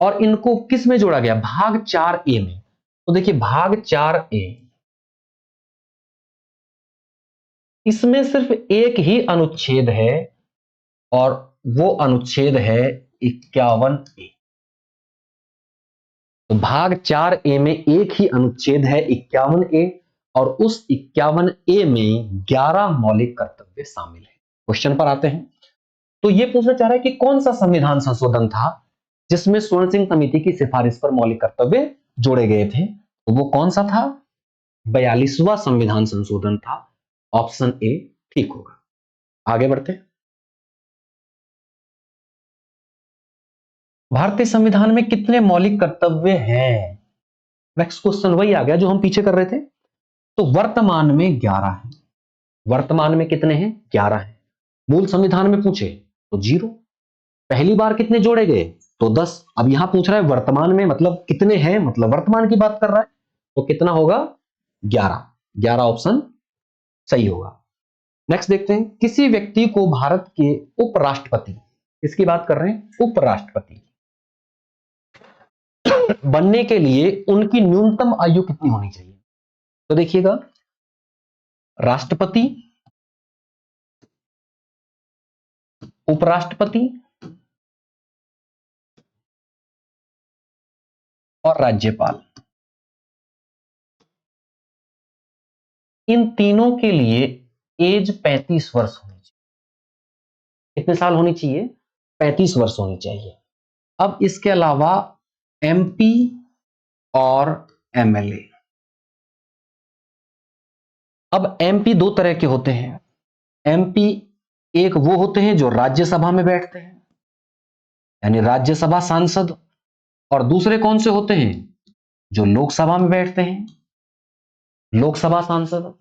और इनको किस में जोड़ा गया? भाग 4A में। तो देखिए, भाग 4A, इसमें सिर्फ एक ही अनुच्छेद है, और वो अनुच्छेद है 51A। तो भाग 4A में एक ही अनुच्छेद है 51A, और उस 51A में 11 मौलिक कर्तव्य शामिल है। क्वेश्चन पर आते हैं। तो ये पूछना चाह रहा है कि कौन सा संविधान संशोधन था जिसमें स्वर्ण सिंह समिति की सिफारिश पर मौलिक कर्तव्य जोड़े गए थे? तो वो कौन सा था? 42वां संविधान संशोधन था। ऑप्शन ए ठीक होगा। आगे बढ़ते हैं। भारतीय संविधान में कितने मौलिक कर्तव्य हैं? नेक्स्ट क्वेश्चन वही आ गया जो हम पीछे कर रहे थे। तो वर्तमान में 11 है। वर्तमान में कितने हैं? 11 है। मूल संविधान में पूछे तो 0। पहली बार कितने जोड़े गए? तो 10। अब यहां पूछ रहा है वर्तमान में, मतलब कितने हैं, मतलब वर्तमान की बात कर रहा है, तो कितना होगा? 11। 11 ऑप्शन सही होगा। नेक्स्ट देखते हैं। किसी व्यक्ति को भारत के उपराष्ट्रपति, इसकी बात कर रहे हैं, उपराष्ट्रपति बनने के लिए उनकी न्यूनतम आयु कितनी होनी चाहिए? तो देखिएगा, राष्ट्रपति उपराष्ट्रपति और राज्यपाल, इन तीनों के लिए एज 35 वर्ष होनी चाहिए। कितने साल होनी चाहिए? 35 वर्ष होनी चाहिए। अब इसके अलावा एमपी और एमएलए। अब एमपी दो तरह के होते हैं। एमपी एक वो होते हैं जो राज्यसभा में बैठते हैं, यानी राज्यसभा सांसद, और दूसरे कौन से होते हैं? जो लोकसभा में बैठते हैं, लोकसभा सांसद।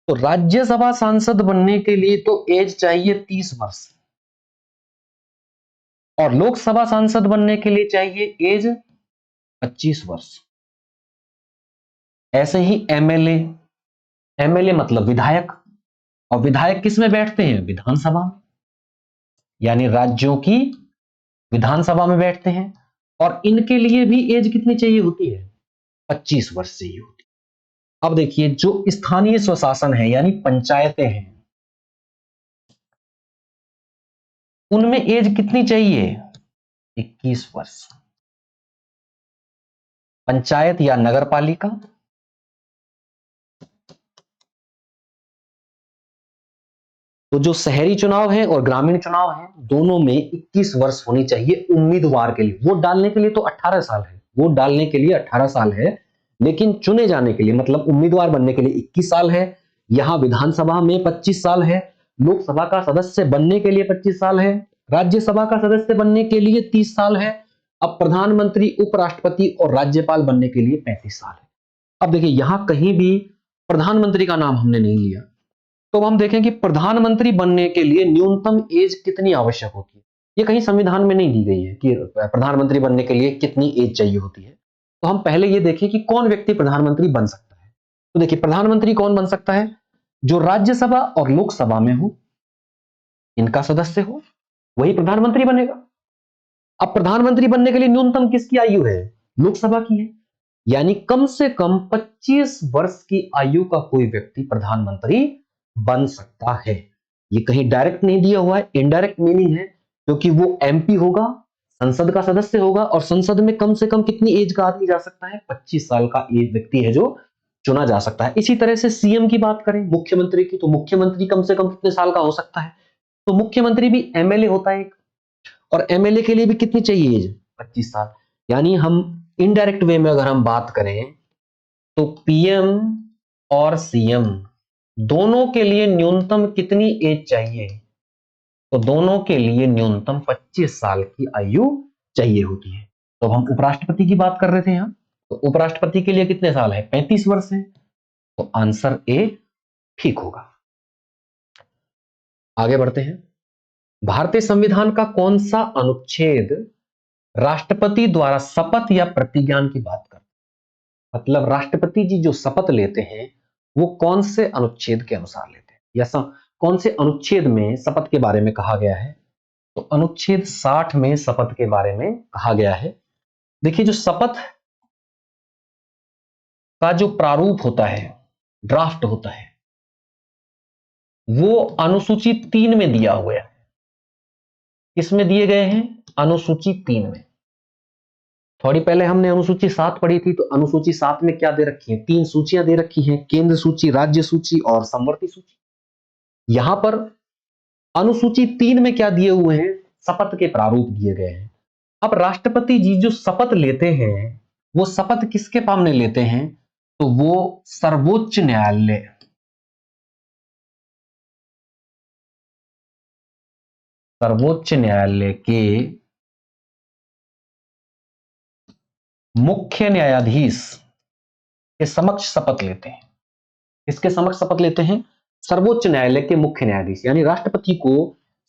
तो राज्यसभा सांसद बनने के लिए तो एज चाहिए 30 वर्ष, और लोकसभा सांसद बनने के लिए चाहिए एज 25 वर्ष। ऐसे ही एमएलए, एमएलए मतलब विधायक, और विधायक किस में बैठते हैं? विधानसभा में, यानी राज्यों की विधानसभा में बैठते हैं, और इनके लिए भी एज कितनी चाहिए होती है? 25 वर्ष चाहिए होती है। अब देखिए, जो स्थानीय स्वशासन है यानी पंचायतें हैं, उनमें एज कितनी चाहिए? 21 वर्ष। पंचायत या नगर पालिका, तो जो शहरी चुनाव है और ग्रामीण चुनाव है, दोनों में 21 वर्ष होनी चाहिए उम्मीदवार के लिए। वोट डालने के लिए तो 18 साल है, वोट डालने के लिए 18 साल है, लेकिन चुने जाने के लिए मतलब उम्मीदवार बनने के लिए 21 साल है। यहां विधानसभा में 25 साल है, लोकसभा का सदस्य बनने के लिए 25 साल है, राज्यसभा का सदस्य बनने के लिए 30 साल है। अब प्रधानमंत्री, उपराष्ट्रपति और राज्यपाल बनने के लिए 35 साल है। अब देखिए, यहां कहीं भी प्रधानमंत्री का नाम हमने नहीं लिया, तो हम देखें कि प्रधानमंत्री बनने के लिए न्यूनतम एज कितनी आवश्यक होती है। ये कहीं संविधान में नहीं दी गई है कि प्रधानमंत्री बनने के लिए कितनी एज चाहिए होती है। तो हम पहले ये देखें कि कौन व्यक्ति प्रधानमंत्री बन सकता है। तो देखिए, प्रधानमंत्री कौन बन सकता है? जो राज्यसभा और लोकसभा में हो, इनका सदस्य हो, वही प्रधानमंत्री बनेगा। अब प्रधानमंत्री बनने के लिए न्यूनतम किसकी आयु है? लोकसभा की है, यानी कम से कम 25 वर्ष की आयु का कोई व्यक्ति प्रधानमंत्री बन सकता है। ये कहीं डायरेक्ट नहीं दिया हुआ है, इनडायरेक्ट मीनिंग है, क्योंकि वो एमपी होगा, संसद का सदस्य होगा, और संसद में कम से कम कितनी एज का आदमी जा सकता है? 25 साल का एज व्यक्ति है जो चुना जा सकता है। इसी तरह से सीएम की बात करें, मुख्यमंत्री की, तो मुख्यमंत्री कम से कम कितने साल का हो सकता है? तो मुख्यमंत्री भी एमएलए होता है एक, और एमएलए के लिए भी कितनी चाहिए एज? 25 साल। यानी हम इनडायरेक्ट वे में अगर हम बात करें तो पीएम और सीएम दोनों के लिए न्यूनतम कितनी एज चाहिए? तो दोनों के लिए न्यूनतम 25 साल की आयु चाहिए होती है। तो हम उपराष्ट्रपति की बात कर रहे थे यहां, तो उपराष्ट्रपति के लिए कितने साल है? 35 वर्ष है। तो आंसर ए ठीक होगा। आगे बढ़ते हैं। भारतीय संविधान का कौन सा अनुच्छेद राष्ट्रपति द्वारा शपथ या प्रतिज्ञान की बात करता है? मतलब राष्ट्रपति जी जो शपथ लेते हैं वो कौन से अनुच्छेद के अनुसार लेते हैं, या कौन से अनुच्छेद में शपथ के बारे में कहा गया है? तो अनुच्छेद 60 में शपथ के बारे में कहा गया है। देखिए, जो शपथ का जो प्रारूप होता है, ड्राफ्ट होता है, वो अनुसूची 3 में दिया हुआ है। किसमें दिए गए हैं? अनुसूची 3 में। थोड़ी पहले हमने अनुसूची 7 पढ़ी थी, तो अनुसूची 7 में क्या दे रखी है? 3 सूचियां दे रखी हैं, केंद्र सूची, राज्य सूची और समवर्ती सूची। यहां पर अनुसूची 3 में क्या दिए हुए हैं? शपथ के प्रारूप दिए गए हैं। अब राष्ट्रपति जी जो शपथ लेते हैं, वो शपथ किसके सामने लेते हैं? तो वो सर्वोच्च न्यायालय, सर्वोच्च न्यायालय के मुख्य न्यायाधीश के समक्ष शपथ लेते हैं। किसके समक्ष शपथ लेते हैं? सर्वोच्च न्यायालय के मुख्य न्यायाधीश। यानी राष्ट्रपति को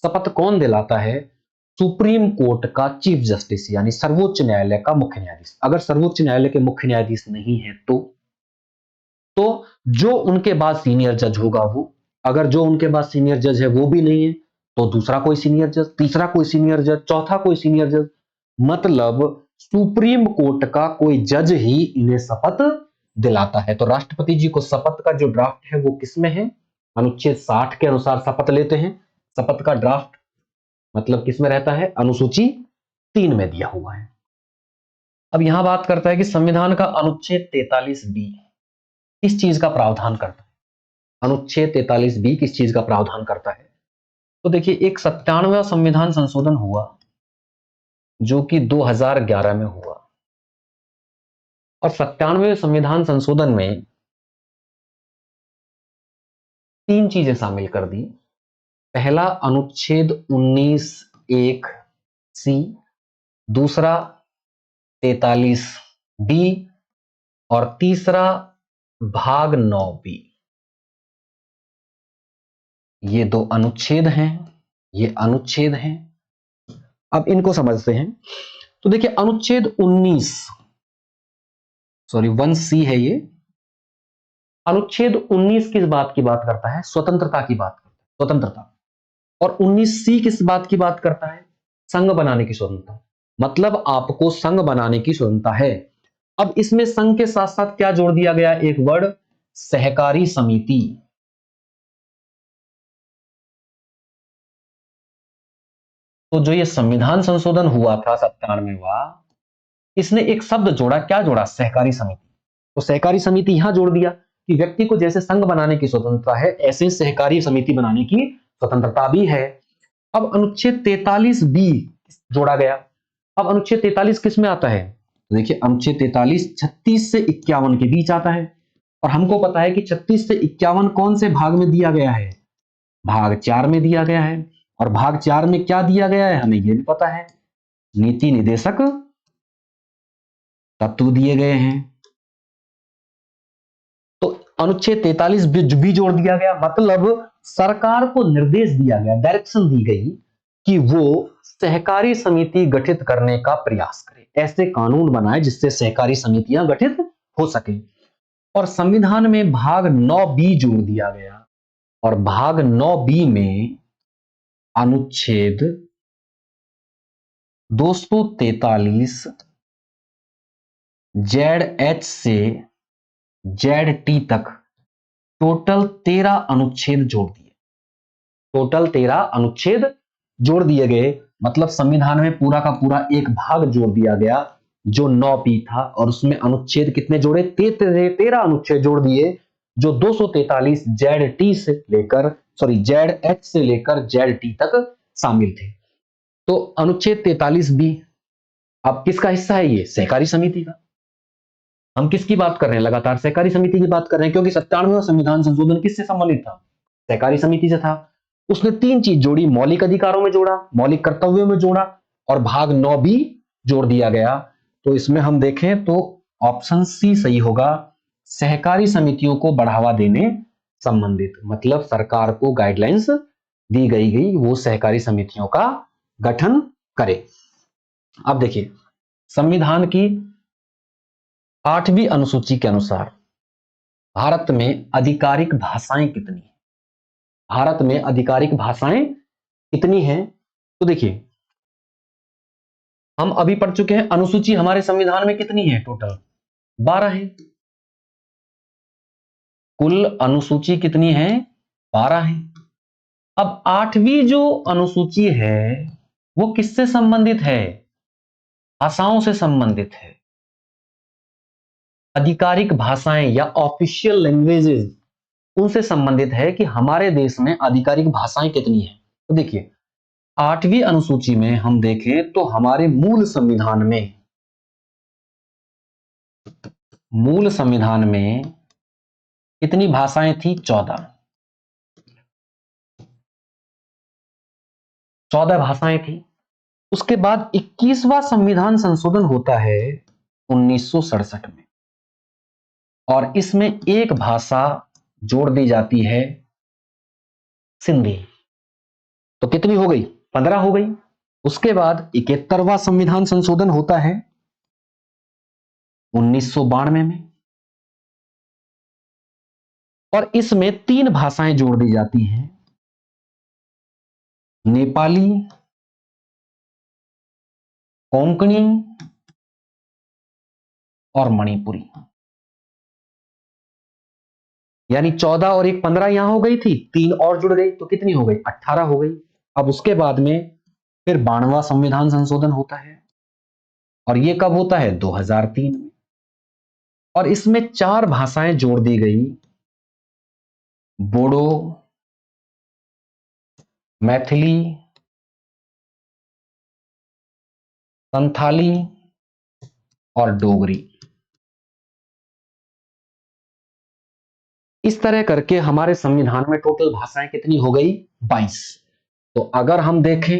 शपथ कौन दिलाता है? सुप्रीम कोर्ट का चीफ जस्टिस, यानी सर्वोच्च न्यायालय का मुख्य न्यायाधीश। अगर सर्वोच्च न्यायालय के मुख्य न्यायाधीश नहीं है तो जो उनके बाद सीनियर जज होगा वो, अगर जो उनके बाद सीनियर जज है वो भी नहीं है तो दूसरा कोई सीनियर जज, तीसरा कोई सीनियर जज, चौथा कोई सीनियर जज, मतलब सुप्रीम कोर्ट का कोई जज ही इन्हें शपथ दिलाता है। तो राष्ट्रपति जी को शपथ का जो ड्राफ्ट है वो किसमें है? अनुच्छेद 60 के अनुसार शपथ लेते हैं। शपथ का ड्राफ्ट मतलब किस में रहता है, अनुसूची 3 में दिया हुआ है। अब यहां बात करता है कि संविधान का अनुच्छेद 43 बी किस चीज का प्रावधान करता है। अनुच्छेद 43 बी किस चीज का प्रावधान करता है? तो देखिए, एक 97वां संविधान संशोधन हुआ जो कि 2011 में हुआ, और 97वें संविधान संशोधन में 3 चीजें शामिल कर दी। पहला, अनुच्छेद 19(1)(सी), दूसरा 43(बी) और तीसरा भाग 9(बी). ये 2 अनुच्छेद हैं, ये अनुच्छेद हैं। अब इनको समझते हैं। तो देखिए, अनुच्छेद 1(सी) है ये। अनुच्छेद 19 किस बात की बात करता है? स्वतंत्रता की बात करता है, स्वतंत्रता। और 19(सी) किस बात की बात करता है? संघ बनाने की स्वतंत्रता। मतलब आपको संघ बनाने की स्वतंत्रता है। अब इसमें संघ के साथ साथ क्या जोड़ दिया गया? एक वर्ड, सहकारी समिति। तो जो ये संविधान संशोधन हुआ था 97वां, इसने एक शब्द जोड़ा, क्या जोड़ा? सहकारी समिति। तो सहकारी समिति यहां जोड़ दिया कि व्यक्ति को जैसे संघ बनाने की स्वतंत्रता है, ऐसे सहकारी समिति बनाने की स्वतंत्रता भी है। अब अनुच्छेद 43(बी) जोड़ा गया। अब अनुच्छेद 43 किस में आता है? तो देखिए, अनुच्छेद 43 36 से 51 के बीच आता है, और हमको पता है कि 36 से 51 कौन से भाग में दिया गया है? भाग 4 में दिया गया है। और भाग 4 में क्या दिया गया है हमें ये भी पता है, नीति निदेशक तत्व दिए गए हैं। तो अनुच्छेद 43 भी जोड़ दिया गया, मतलब सरकार को निर्देश दिया गया, डायरेक्शन दी गई कि वो सहकारी समिति गठित करने का प्रयास करे, ऐसे कानून बनाए जिससे सहकारी समितियां गठित हो सके। और संविधान में भाग 9(बी) जोड़ दिया गया, और भाग 9(बी) में अनुच्छेद 243 ZH से ZT तक टोटल 13 अनुच्छेद जोड़ दिए। टोटल 13 अनुच्छेद जोड़ दिए गए, मतलब संविधान में पूरा का पूरा एक भाग जोड़ दिया गया जो 9(बी) था, और उसमें अनुच्छेद कितने जोड़े? 13 अनुच्छेद जोड़ दिए, जो 243 ZH से लेकर ZT तक शामिल थे। तो अनुच्छेद 43(बी) अब किसका हिस्सा है? ये सहकारी समिति का। हम किसकी बात कर रहे हैं? लगातार सहकारी समिति की बात कर रहे हैं, क्योंकि 97वां संविधान संशोधन किससे संबंधित था? सहकारी समिति से था। उसने 3 चीज जोड़ी, मौलिक अधिकारों में जोड़ा, मौलिक कर्तव्यों में जोड़ा, और भाग 9(बी) जोड़ दिया गया। तो इसमें हम देखें तो ऑप्शन सी सही होगा, सहकारी समितियों को बढ़ावा देने संबंधित। मतलब सरकार को गाइडलाइंस दी गई वो सहकारी समितियों का गठन करे। अब देखिए, संविधान की 8वीं अनुसूची के अनुसार भारत में आधिकारिक भाषाएं कितनी है? भारत में आधिकारिक भाषाएं कितनी हैं? तो देखिए, हम अभी पढ़ चुके हैं अनुसूची हमारे संविधान में कितनी है? टोटल 12 है। कुल अनुसूची कितनी है? 12 है। अब 8वीं जो अनुसूची है वो किससे संबंधित है? भाषाओं से संबंधित है। आधिकारिक भाषाएं या ऑफिशियल लैंग्वेजेस, उनसे संबंधित है कि हमारे देश में आधिकारिक भाषाएं कितनी है। तो देखिए, 8वीं अनुसूची में हम देखें तो हमारे मूल संविधान में कितनी भाषाएं थी? 14 भाषाएं थी। उसके बाद 21वां संविधान संशोधन होता है 1967 में, और इसमें एक भाषा जोड़ दी जाती है, सिंधी। तो कितनी हो गई? 15 हो गई। उसके बाद 71वां संविधान संशोधन होता है 1992 में, और इसमें 3 भाषाएं जोड़ दी जाती हैं, नेपाली, कोंकणी और मणिपुरी। यानी 14 और 1 15 यहां हो गई थी, 3 और जुड़ गई तो कितनी हो गई? 18 हो गई। अब उसके बाद में फिर 92वां संविधान संशोधन होता है और ये कब होता है? 2003 में। और इसमें 4 भाषाएं जोड़ दी गई, बोडो, मैथिली, संथाली और डोगरी। इस तरह करके हमारे संविधान में टोटल भाषाएं कितनी हो गई? 22। तो अगर हम देखें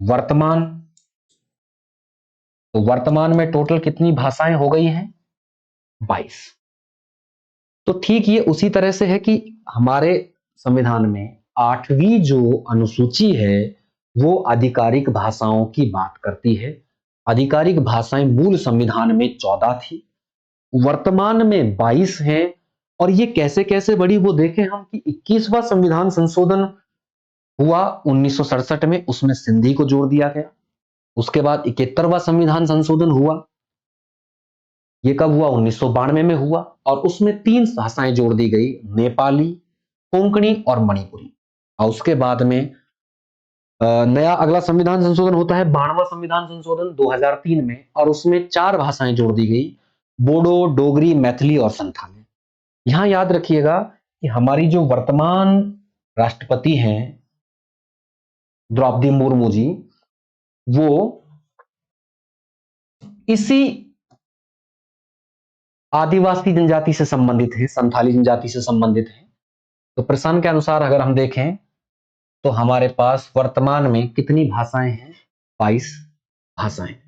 वर्तमान, तो वर्तमान में टोटल कितनी भाषाएं हो गई हैं? 22। तो ठीक ये उसी तरह से है कि हमारे संविधान में 8वीं जो अनुसूची है वो आधिकारिक भाषाओं की बात करती है। आधिकारिक भाषाएं मूल संविधान में 14 थी, वर्तमान में 22 हैं। और ये कैसे कैसे बढ़ी वो देखें हम कि 21वां संविधान संशोधन हुआ 1967 में, उसमें सिंधी को जोड़ दिया गया। उसके बाद 71वां संविधान संशोधन हुआ, ये कब हुआ? 1992 में हुआ, और उसमें 3 भाषाएं जोड़ दी गई, नेपाली, कोंकणी और मणिपुरी। और उसके बाद में नया अगला संविधान संशोधन होता है 92वां संविधान संशोधन 2003 में, और उसमें 4 भाषाएं जोड़ दी गई, बोडो, डोगरी, मैथिली और संथाली। यहां याद रखिएगा कि हमारी जो वर्तमान राष्ट्रपति हैं द्रौपदी मुर्मू जी, वो इसी आदिवासी जनजाति से संबंधित है, संथाली जनजाति से संबंधित है। तो प्रश्न के अनुसार अगर हम देखें तो हमारे पास वर्तमान में कितनी भाषाएं हैं? 22 भाषाएं।